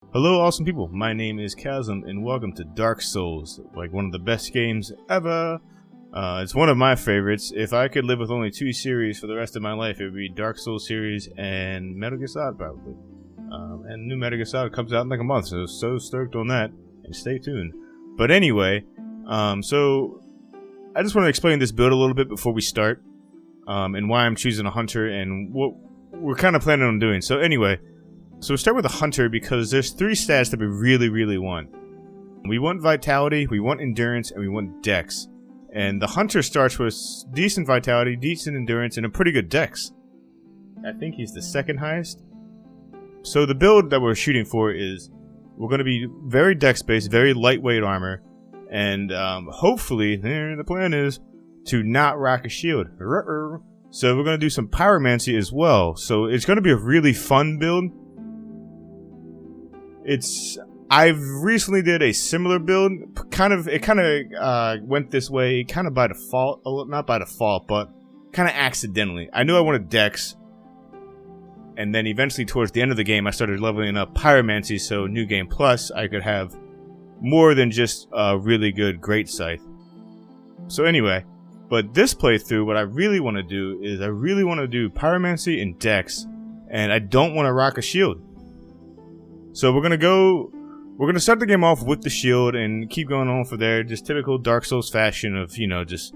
Hello awesome people, my name is Kasym and welcome to Dark Souls, like one of the best games ever. It's one of my favorites. If I could live with only two series for the rest of my life, it would be Dark Souls series and Metal Gear Solid probably. And new Metal Gear Solid comes out in like a month, so stoked on that, and stay tuned. But anyway, so I just want to explain this build a little bit before we start, and why I'm choosing a hunter and what we're kind of planning on doing. So anyway, so we'll start with a hunter because there's three stats that we really want. We want vitality, we want endurance, and we want dex. And the hunter starts with decent vitality, decent endurance, and a pretty good dex. I think he's the second highest. So the build that we're shooting for is we're going to be very dex based, very lightweight armor, and hopefully, the plan is to not rack a shield. So we're going to do some pyromancy as well. So it's going to be a really fun build. I've recently did a similar build, it went this way, kind of by default, not by default, but kind of accidentally. I knew I wanted dex, and then eventually towards the end of the game, I started leveling up pyromancy, so New Game Plus, I could have more than just a really good great scythe. So anyway, but this playthrough, what I really want to do is I really want to do pyromancy and dex, and I don't want to rock a shield. So we're gonna start the game off with the shield and keep going on from there, just typical Dark Souls fashion of, just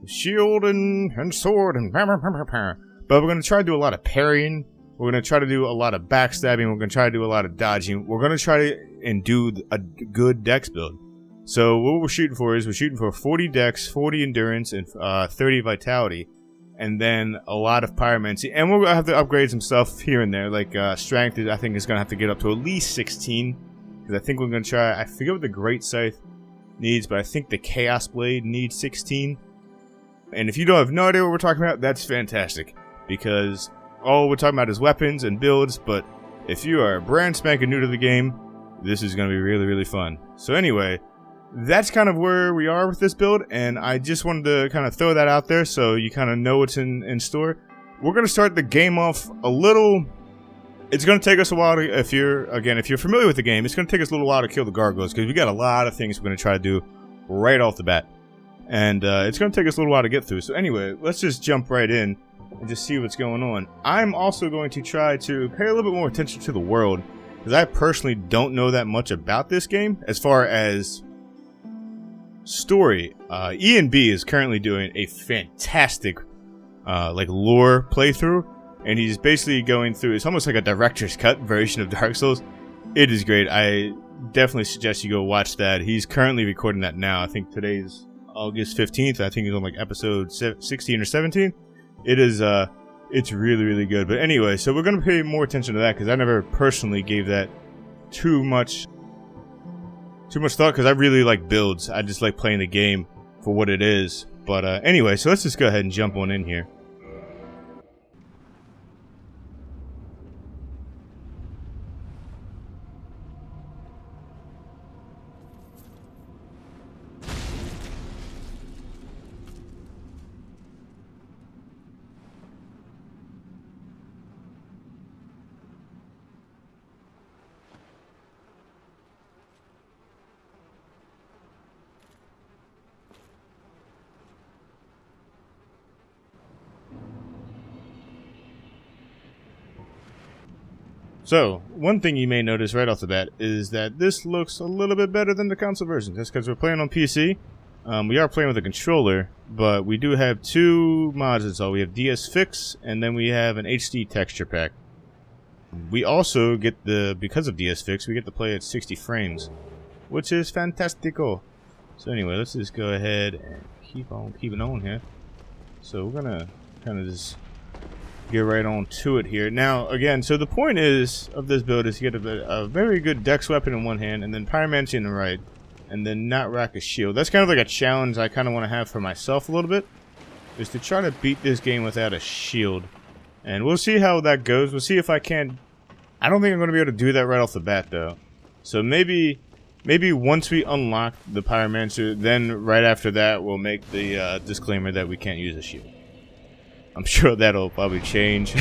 shield and sword and But we're gonna try to do a lot of parrying, we're gonna try to do a lot of backstabbing, we're gonna try to do a lot of dodging, we're gonna try to do a good dex build. So what we're shooting for is we're shooting for 40 dex, 40 endurance, and 30 vitality. And then a lot of pyromancy, and we'll have to upgrade some stuff here and there, like strength. I think is going to have to get up to at least 16, because I think we're going to try. I forget what the Great Scythe needs, but I think the Chaos Blade needs 16. And if you don't have no idea what we're talking about, that's fantastic, because all we're talking about is weapons and builds. But if you are brand spanking new to the game, this is going to be really fun. So anyway, that's kind of where we are with this build, and I just wanted to kind of throw that out there so you kind of know what's in store. We're going to start the game off a little. It's going to take us a while to, if you're familiar with the game, it's going to take us a little while to kill the gargoyles, because we got a lot of things we're going to try to do right off the bat. And it's going to take us a little while to get through. So anyway, let's just jump right in and just see what's going on. I'm also going to try to pay a little bit more attention to the world, because I personally don't know that much about this game as far as story. E&B is currently doing a fantastic lore playthrough, and he's basically going through, it's almost like a director's cut version of Dark Souls. It is great. I definitely suggest you go watch that. He's currently recording that now. I think today's August 15th. I think he's on like episode 16 or 17. It is it's really good. But anyway, so we're going to pay more attention to that, because I never personally gave that too much thought, because I really like builds. I just like playing the game for what it is. But anyway, so let's just go ahead and jump on in here. So, one thing you may notice right off the bat is that this looks a little bit better than the console version. That's because we're playing on PC. We are playing with a controller, but we do have two mods installed. We have DS Fix, and then we have an HD texture pack. We also get because of DS Fix, we get to play at 60 frames, which is fantastico. So anyway, let's just go ahead and keep on keeping on here. So we're gonna kind of just get right on to it here. Now, again, so the point of this build is to get a very good dex weapon in one hand, and then pyromancy in the right, and then not rack a shield. That's kind of like a challenge I kind of want to have for myself a little bit, is to try to beat this game without a shield. And we'll see how that goes. We'll see if I can. I don't think I'm going to be able to do that right off the bat, though. So maybe once we unlock the pyromancer, then right after that, we'll make the disclaimer that we can't use a shield. I'm sure that'll probably change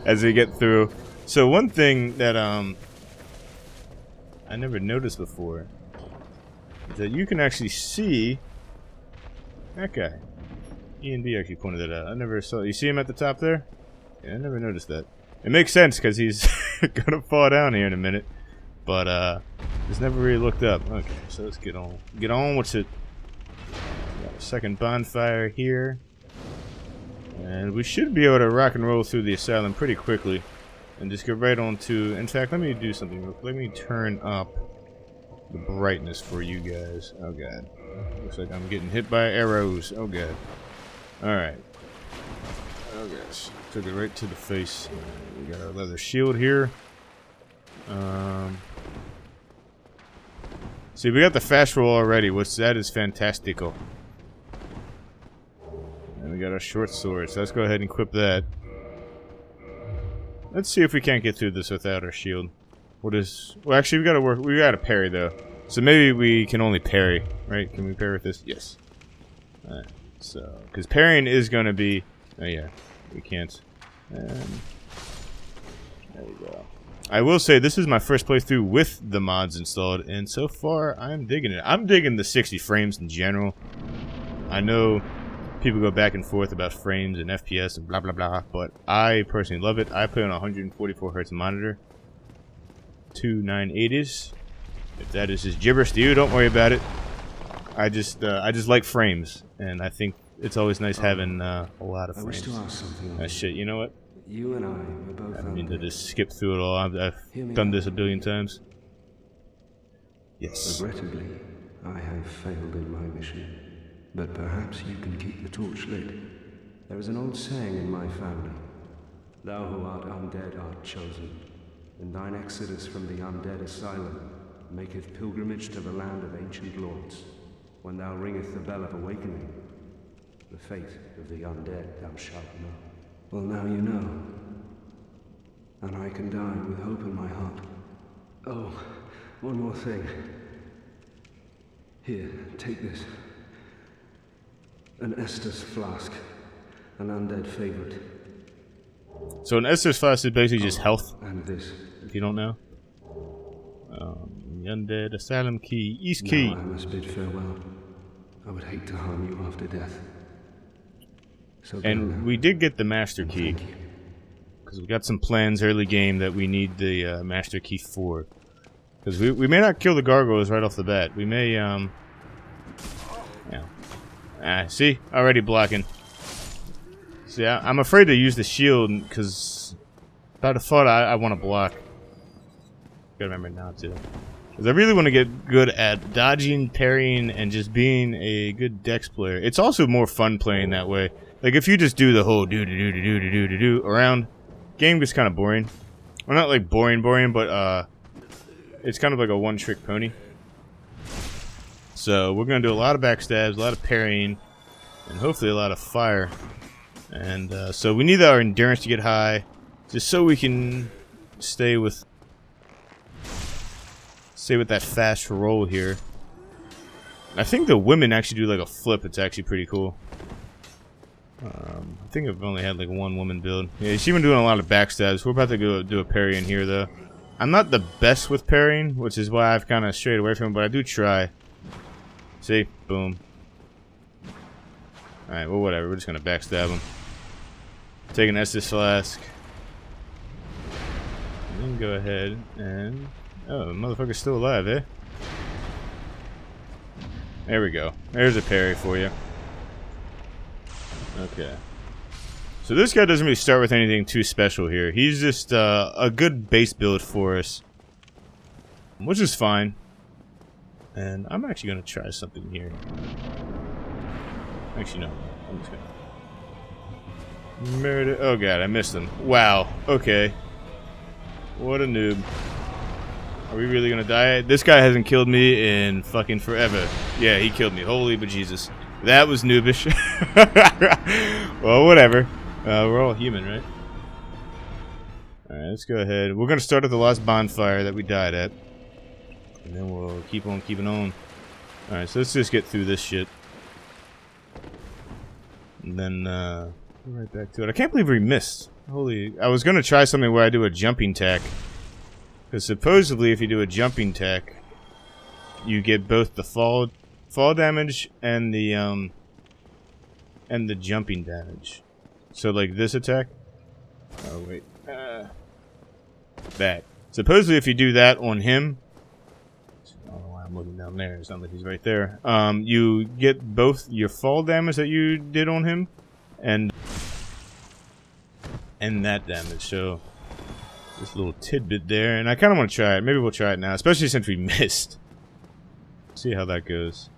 as we get through. So one thing that I never noticed before is that you can actually see that guy. E and B actually pointed that out. I never saw. You see him at the top there? Yeah, I never noticed that. It makes sense because he's gonna fall down here in a minute, but just never really looked up. Okay, so let's get on. Get on with it. Got a second bonfire here, and we should be able to rock and roll through the asylum pretty quickly, and just get right on to. In fact, let me do something real quick. Let me turn up the brightness for you guys. Oh god, looks like I'm getting hit by arrows. Oh god. All right. Oh gosh, took it right to the face. We got our leather shield here. See, we got the fast roll already, which that is fantastical. And we got our short sword, so let's go ahead and equip that. Let's see if we can't get through this without our shield. What is? Well, actually, we gotta work. We gotta parry though, so maybe we can only parry, right? Can we parry with this? Yes. All right. So, because parrying is gonna be. Oh yeah, we can't. And there we go. I will say this is my first playthrough with the mods installed, and so far I'm digging it. I'm digging the 60 frames in general. I know people go back and forth about frames and FPS and blah blah blah, but I personally love it. I play on a 144 Hz monitor, two 980s. If that is just gibberish to you, don't worry about it. I just like frames, and I think it's always nice having a lot of frames. I wish to ask something. Shit, you know what? You and I were both. I don't mean to just skip through it all. I've done this a billion times. Yes. Regrettably, I have failed in my mission, but perhaps you can keep the torch lit. There is an old saying in my family: "Thou who art undead art chosen, and thine exodus from the undead asylum maketh pilgrimage to the land of ancient lords. When thou ringeth the bell of awakening, the fate of the undead thou shalt know." Well, now you know. And I can die with hope in my heart. Oh, one more thing. Here, take this. An Estus flask. An undead favorite. So an Estus flask is basically just health. And this. If you don't know. The Undead Asylum Key. East Now Key. I must bid farewell. I would hate to harm you after death. So and we did get the Master Key. Because we got some plans early game that we need the Master Key for. Because we may not kill the gargoyles right off the bat. We may, yeah. See? Already blocking. See, I'm afraid to use the shield because by default I want to block. Gotta remember not to. Because I really want to get good at dodging, parrying, and just being a good dex player. It's also more fun playing that way. Like if you just do the whole do around, game gets kind of boring. Well, not like boring, but it's kind of like a one-trick pony. So we're gonna do a lot of backstabs, a lot of parrying, and hopefully a lot of fire. And so we need our endurance to get high, just so we can stay with that fast roll here. I think the women actually do like a flip. It's actually pretty cool. I think I've only had like one woman build. Yeah, she's been doing a lot of backstabs. We're about to go do a parry in here though. I'm not the best with parrying, which is why I've kind of strayed away from it, but I do try. See? Boom. Alright, well whatever. We're just going to backstab him. Take an Estus flask. And then go ahead and... Oh, the motherfucker's still alive, eh? There we go. There's a parry for you. Okay. So this guy doesn't really start with anything too special here. He's just a good base build for us. Which is fine. And I'm actually going to try something here. Actually, no. I'm just going to... Murder... Oh god, I missed him. Wow. Okay. What a noob. Are we really going to die? This guy hasn't killed me in fucking forever. Yeah, he killed me. Holy bejesus. That was noobish. Well, whatever. We're all human, right? Alright, let's go ahead. We're going to start at the last bonfire that we died at. And then we'll keep on keeping on. Alright, so let's just get through this shit. And then, right back to it. I can't believe we missed. Holy... I was going to try something where I do a jumping tack. Because supposedly if you do a jumping tech, you get both the fall damage and the jumping damage. So like this attack. Oh wait. That. Supposedly if you do that on him, I don't know why I'm looking down there. It's not like he's right there. You get both your fall damage that you did on him and that damage. So this little tidbit there, and I kind of want to try it. Maybe we'll try it now, especially since we missed. See how that goes.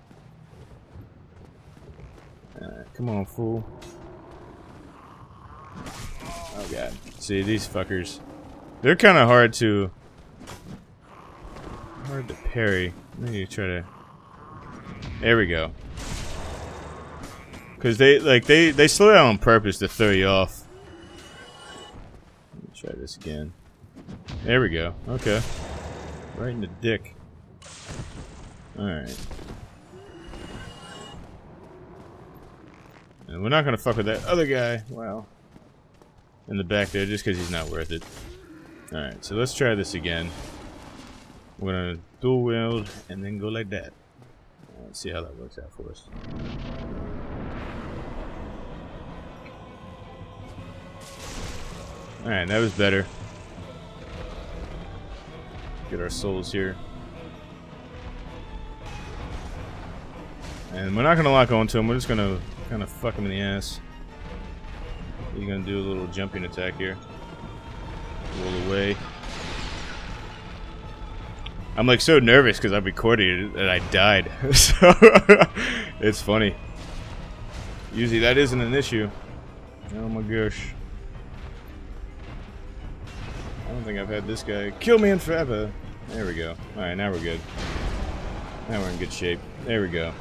Come on, fool. Oh god. See, these fuckers. They're kind of hard to parry. Maybe try to. There we go. Because they slow down on purpose to throw you off. Let me try this again. There we go. Okay. Right in the dick. Alright. And we're not gonna fuck with that other guy. Wow. In the back there, just because he's not worth it. Alright, so let's try this again. We're gonna dual wield and then go like that. Let's see how that works out for us. Alright, that was better. Get our souls here. And we're not gonna lock onto him, we're just gonna kind of fuck him in the ass. He's gonna do a little jumping attack here. Roll away. I'm like so nervous because I've recorded it and I died. So it's funny. Usually that isn't an issue. Oh my gosh. I don't think I've had this guy kill me in forever. There we go. Alright, now we're good. Now we're in good shape. There we go.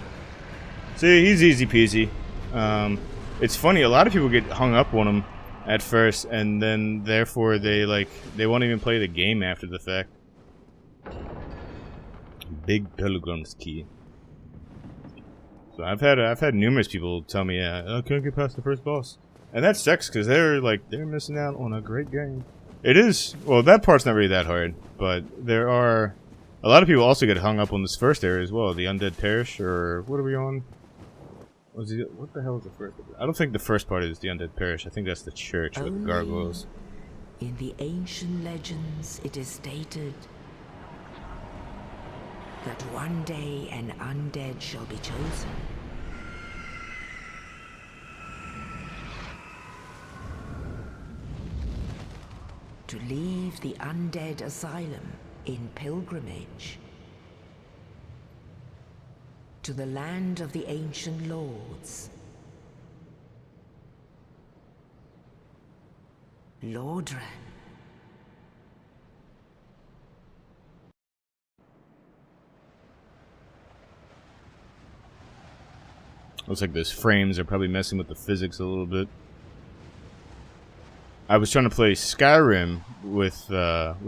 See, he's easy peasy. It's funny, a lot of people get hung up on him at first, and then therefore they won't even play the game after the fact. Big Pilgrim's Key. So I've had numerous people tell me, I can't get past the first boss, and that sucks because they're missing out on a great game. It is, well, that part's not really that hard, but there are a lot of people also get hung up on this first area as well, the Undead Parish, or what are we on? What the hell is the first? I don't think the first part is the Undead Parish. I think that's the church with the gargoyles. In the ancient legends, it is stated that one day an undead shall be chosen. To leave the undead asylum in pilgrimage to the land of the ancient lords. Lordran. Looks like those frames are probably messing with the physics a little bit. I was trying to play Skyrim with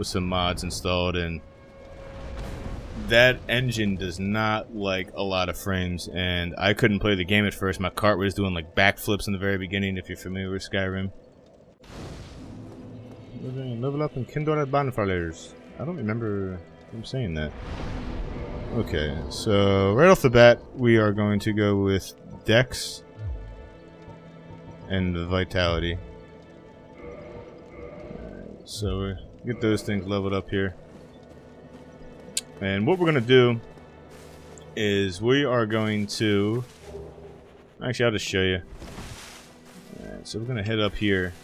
some mods installed, and that engine does not like a lot of frames, and I couldn't play the game at first. My cart was doing like backflips in the very beginning, if you're familiar with Skyrim. Level up and kindle at bonfires. I don't remember him saying that. Okay, so right off the bat, we are going to go with Dex and the Vitality. So we get those things leveled up here. And what we're going to do is we are going to... Actually, I'll just show you. Alright, so we're going to head up here.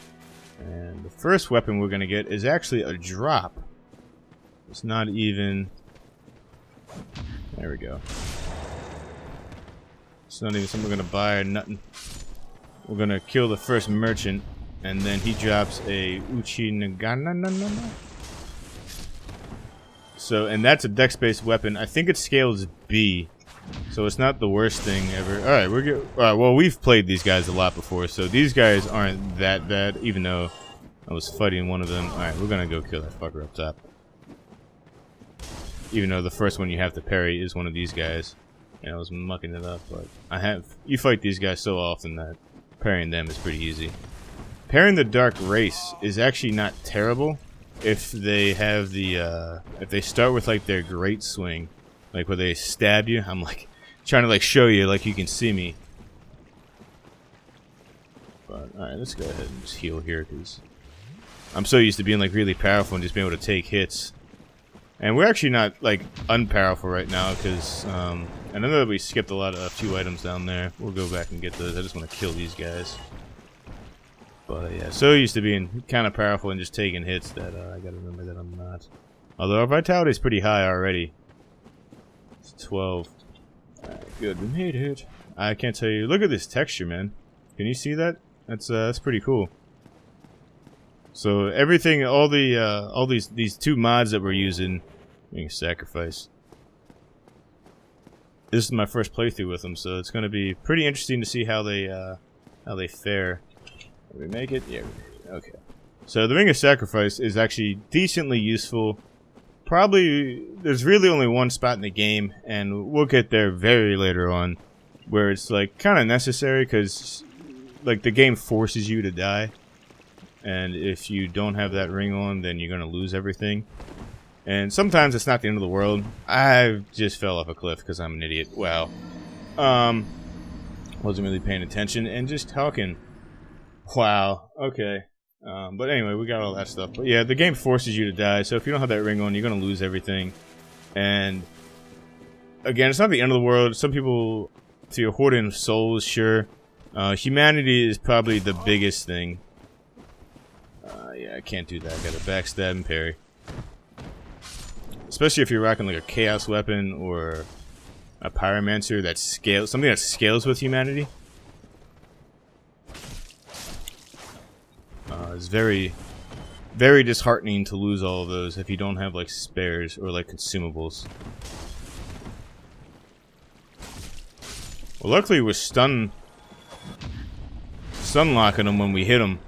And the first weapon we're going to get is actually a drop. It's not even... There we go. It's not even something we're going to buy or nothing. We're going to kill the first merchant. And then he drops a Uchi Nagana. So, and that's a dex-based weapon. I think it scales B, so it's not the worst thing ever. All right, we're good. Well, we've played these guys a lot before, so these guys aren't that bad. Even though I was fighting one of them. All right, we're gonna go kill that fucker up top. Even though the first one you have to parry is one of these guys, and I was mucking it up. But you fight these guys so often that parrying them is pretty easy. Parrying the Dark Race is actually not terrible. if they have the if they start with like their great swing, like where they stab you. I'm like trying to like show you like you can see me. But alright, let's go ahead and just heal here because I'm so used to being like really powerful and just being able to take hits. And we're actually not like unpowerful right now because I know that we skipped a few items down there. We'll go back and get those. I just want to kill these guys. But yeah, so used to being kind of powerful and just taking hits that I gotta remember that I'm not. Although our vitality is pretty high already. It's 12. Alright, good, we made it. I can't tell you. Look at this texture, man. Can you see that? That's pretty cool. So everything, all these two mods that we're using, being a sacrifice. This is my first playthrough with them, so it's going to be pretty interesting to see how they fare. Did we make it? Yeah, we made it. Okay. So the Ring of Sacrifice is actually decently useful. Probably, there's really only one spot in the game, and we'll get there very later on, where it's like kind of necessary because like the game forces you to die, and if you don't have that ring on, then you're gonna lose everything. And sometimes it's not the end of the world. I just fell off a cliff because I'm an idiot. Wow. Wasn't really paying attention and just talking. Wow. Okay. But anyway, we got all that stuff. But yeah, the game forces you to die, so if you don't have that ring on, you're gonna lose everything. And again, it's not the end of the world. Some people, if you're hoarding souls, sure. Humanity is probably the biggest thing. Yeah, I can't do that. I gotta backstab and parry. Especially if you're rocking like a chaos weapon or a pyromancer that scales, something that scales with humanity. It's very, very disheartening to lose all of those if you don't have like spares or like consumables. Well, luckily we're stun locking them when we hit them.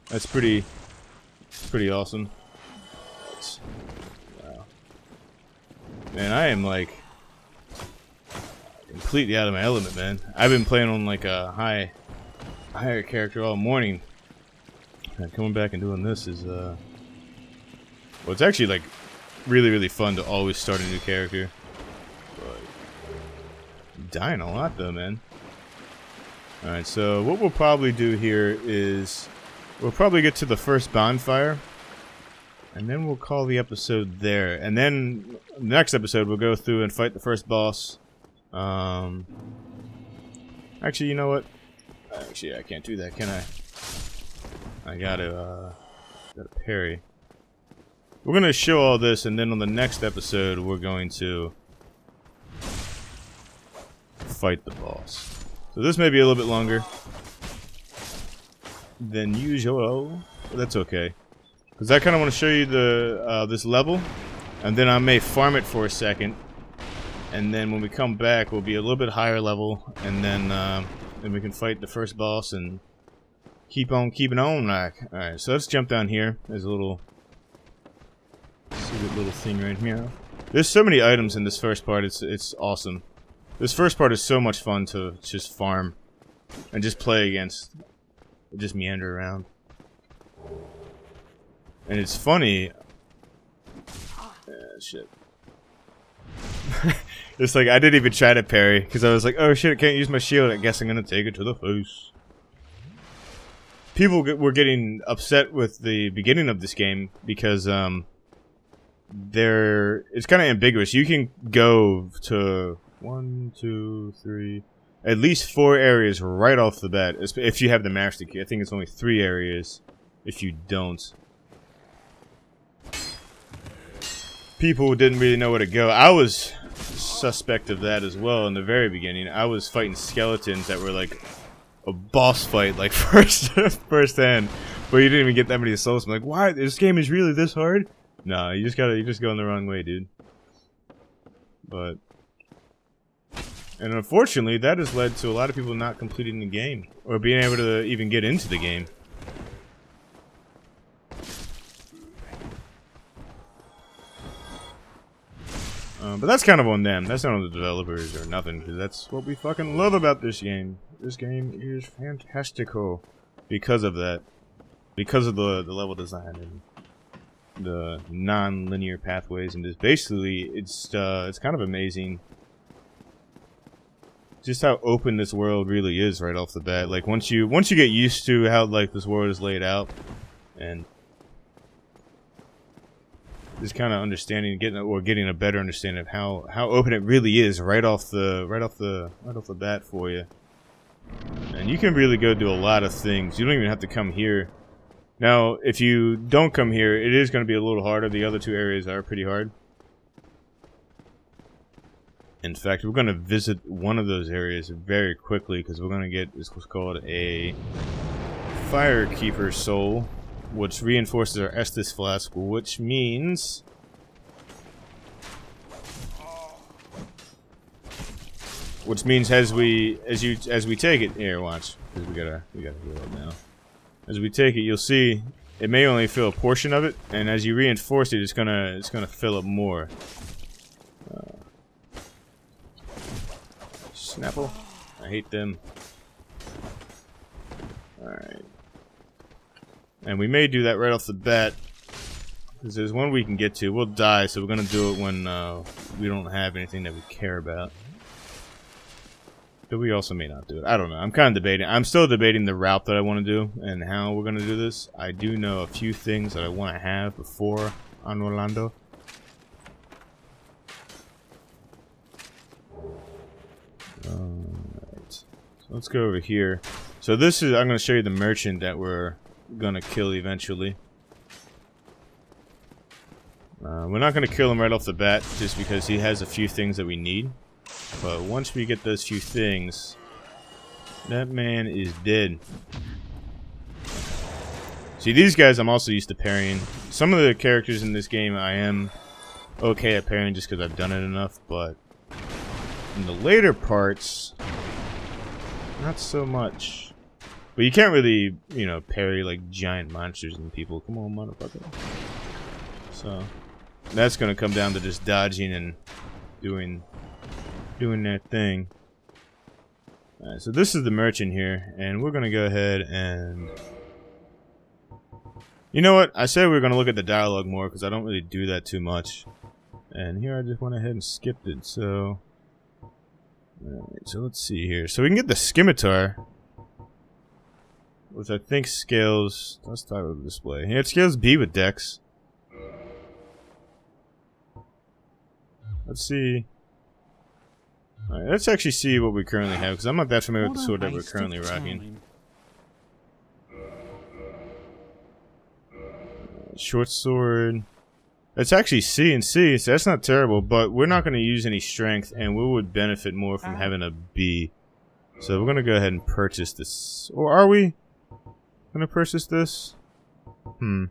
That's pretty awesome. Wow. Man, I am like completely out of my element, man. I've been playing on like a higher character all morning. And coming back and doing this is well, it's actually like really fun to always start a new character. But I'm dying a lot though, man. Alright, so what we'll probably do here is we'll probably get to the first bonfire, and then we'll call the episode there. And then next episode we'll go through and fight the first boss. Actually, you know what? Actually, I can't do that, can I? I gotta parry. We're gonna show all this, and then on the next episode we're going to fight the boss. So this may be a little bit longer than usual, but that's okay. Because I kind of want to show you the this level, and then I may farm it for a second, and then when we come back we'll be a little bit higher level, and then we can fight the first boss and keep on keeping on. Like, alright, so let's jump down here. There's a little secret little thing right here. There's so many items in this first part. It's awesome. This first part is so much fun to just farm and just play against. Just meander around. And it's funny. Shit. It's like I didn't even try to parry because I was like, oh shit, I can't use my shield. I guess I'm gonna take it to the face. People were getting upset with the beginning of this game because it's kind of ambiguous. You can go to 1, 2, 3, at least 4 areas right off the bat if you have the master key. I think it's only 3 areas if you don't. People didn't really know where to go. I was suspect of that as well in the very beginning. I was fighting skeletons that were like a boss fight, like first hand, but you didn't even get that many souls. I'm like, why? This game is really this hard? No, you just go in the wrong way, dude. But, and unfortunately, that has led to a lot of people not completing the game or being able to even get into the game. But that's kind of on them. That's not on the developers or nothing, because that's what we fucking love about this game. This game is fantastical because of that. Because of the level design and the non-linear pathways, and just basically it's kind of amazing just how open this world really is right off the bat. Like once you get used to how like this world is laid out, and just kind of understanding, getting a better understanding of how open it really is right off the bat for you. And you can really go do a lot of things. You don't even have to come here. Now, if you don't come here, it is going to be a little harder. The other two areas are pretty hard. In fact, we're going to visit one of those areas very quickly because we're going to get what's called a Firekeeper Soul, which reinforces our Estus Flask, which means as we take it here, watch, because we gotta heal it now. As we take it, you'll see it may only fill a portion of it, and as you reinforce it, it's gonna fill up more. Snapple, I hate them. All right, and we may do that right off the bat because there's one we can get to. We'll die, so we're gonna do it when we don't have anything that we care about. But we also may not do it. I don't know. I'm kind of debating. I'm still debating the route that I want to do and how we're going to do this. I do know a few things that I want to have before on Orlando. Alright. So let's go over here. So this is, I'm going to show you the merchant that we're going to kill eventually. We're not going to kill him right off the bat just because he has a few things that we need. But once we get those few things, that man is dead. See, these guys I'm also used to parrying. Some of the characters in this game I am okay at parrying just because I've done it enough, but in the later parts, not so much. But you can't really, you know, parry like giant monsters and people. Come on, motherfucker. So that's gonna come down to just dodging and doing that thing. Alright, so this is the merchant here, and we're gonna go ahead and, you know what? I said we were gonna look at the dialogue more because I don't really do that too much. And here I just went ahead and skipped it. So, alright, so let's see here. So we can get the scimitar, which I think scales. Let's start with the display. Yeah, it scales B with Dex. Let's see. Alright, let's actually see what we currently have, because I'm not that familiar with the sword that we're currently rocking. Short sword. It's actually C and C, so that's not terrible, but we're not going to use any strength, and we would benefit more from having a B. So we're going to go ahead and purchase this. Or are we going to purchase this? You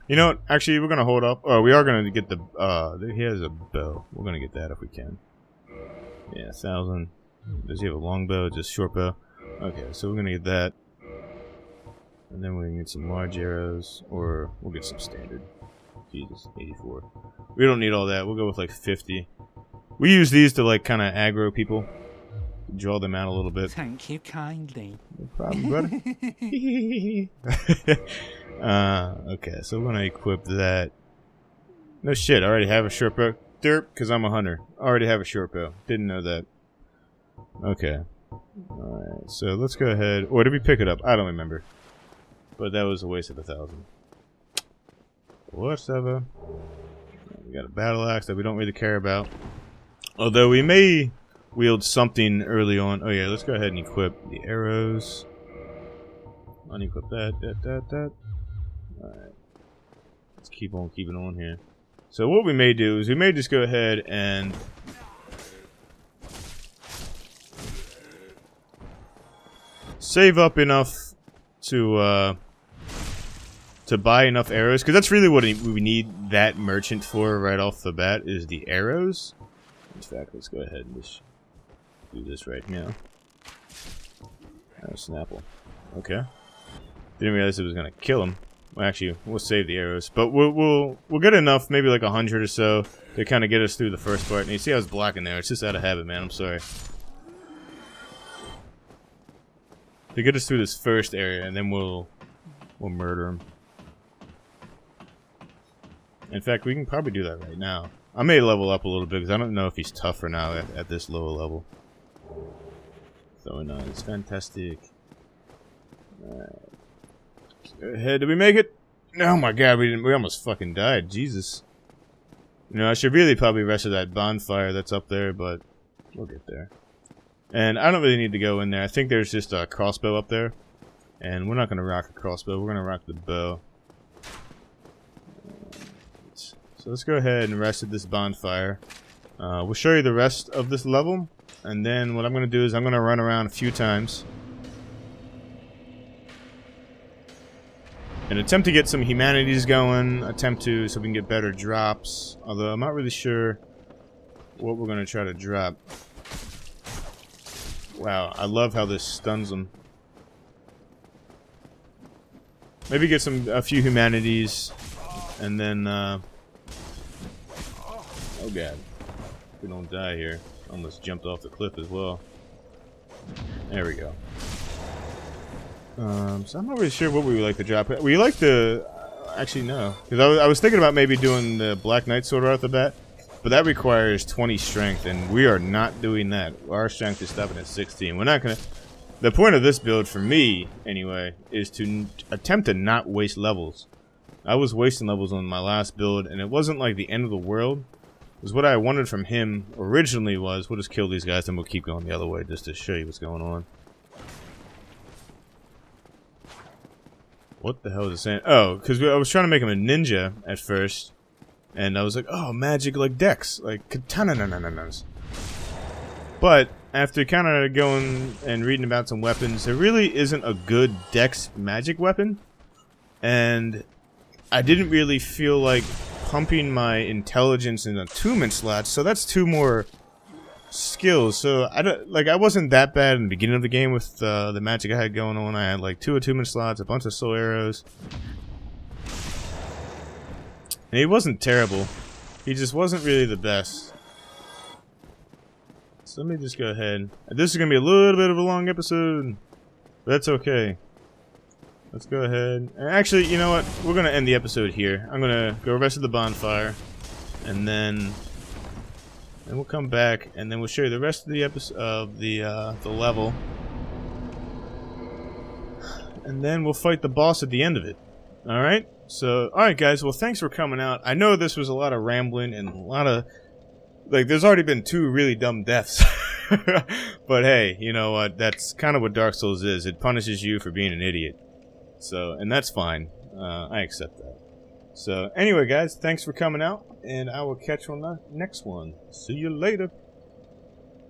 know what? Actually, we're going to hold up. Oh, we are going to get the, he has a bow. We're going to get that if we can. Yeah, 1,000. Does he have a long bow or just short bow? Okay, so we're gonna get that. And then we can get some large arrows, or we'll get some standard. Jesus, 84. We don't need all that. We'll go with like 50. We use these to like kind of aggro people. Draw them out a little bit. Thank you kindly. No problem, buddy. Okay, so we're gonna equip that. No shit, I already have a short bow. Derp, because I'm a hunter. I already have a short bow. Didn't know that. Okay. Alright, so let's go ahead. Or did we pick it up? I don't remember. But that was a waste of 1,000. Whatever. We got a battle axe that we don't really care about. Although we may wield something early on. Oh yeah, let's go ahead and equip the arrows. Unequip that. Alright. Let's keep on keeping on here. So what we may do is we may just go ahead and save up enough to buy enough arrows, because that's really what we need that merchant for right off the bat, is the arrows. In fact, let's go ahead and just do this right now. Snapple. Okay. Didn't realize it was gonna kill him. Well, actually, we'll save the arrows, but we'll get enough, maybe like 100 or so, to kind of get us through the first part. And you see, I was blocking there. It's just out of habit, man. I'm sorry. To get us through this first area, and then we'll murder him. In fact, we can probably do that right now. I may level up a little bit because I don't know if he's tougher now at this lower level. So it's fantastic. Let's go ahead. Did we make it? Oh my god, we almost fucking died. Jesus. I should really probably rest of that bonfire that's up there, but we'll get there. And I don't really need to go in there. I think there's just a crossbow up there. And we're not going to rock a crossbow. We're going to rock the bow. So let's go ahead and rest at this bonfire. We'll show you the rest of this level. And then what I'm going to do is I'm going to run around a few times. And attempt to get some humanities going. So we can get better drops. Although I'm not really sure what we're going to try to drop. Wow, I love how this stuns them. Maybe get a few humanities. And then, oh god. We don't die here. Almost jumped off the cliff as well. There we go. So I'm not really sure what we would like to drop. We like to... actually, no. Because I was thinking about maybe doing the Black Knight Sword right off the bat. But that requires 20 strength, and we are not doing that. Our strength is stopping at 16. We're not going to... The point of this build, for me, anyway, is to attempt to not waste levels. I was wasting levels on my last build, and it wasn't like the end of the world. It was what I wanted from him originally was, we'll just kill these guys, and we'll keep going the other way just to show you what's going on. What the hell is it saying? Oh, because I was trying to make him a ninja at first. And I was like, oh, magic like Dex. Like katana-na-na-na-nas. But after kind of going and reading about some weapons, there really isn't a good Dex magic weapon. And I didn't really feel like pumping my intelligence and attunement slots. So that's 2 more skills. So I wasn't that bad in the beginning of the game with the magic I had going on. I had like 2 attunement slots, a bunch of soul arrows. And he wasn't terrible. He just wasn't really the best. So let me just go ahead. This is going to be a little bit of a long episode. But that's okay. Let's go ahead. And actually, you know what? We're going to end the episode here. I'm going to go rest of the bonfire. And then we'll come back. And then we'll show you the rest of the episode of the level. And then we'll fight the boss at the end of it. Alright? So, alright guys, well thanks for coming out. I know this was a lot of rambling and a lot of... Like, there's already been 2 really dumb deaths. But hey, you know what? That's kind of what Dark Souls is. It punishes you for being an idiot. So, and that's fine. I accept that. So, anyway guys, thanks for coming out. And I will catch you on the next one. See you later.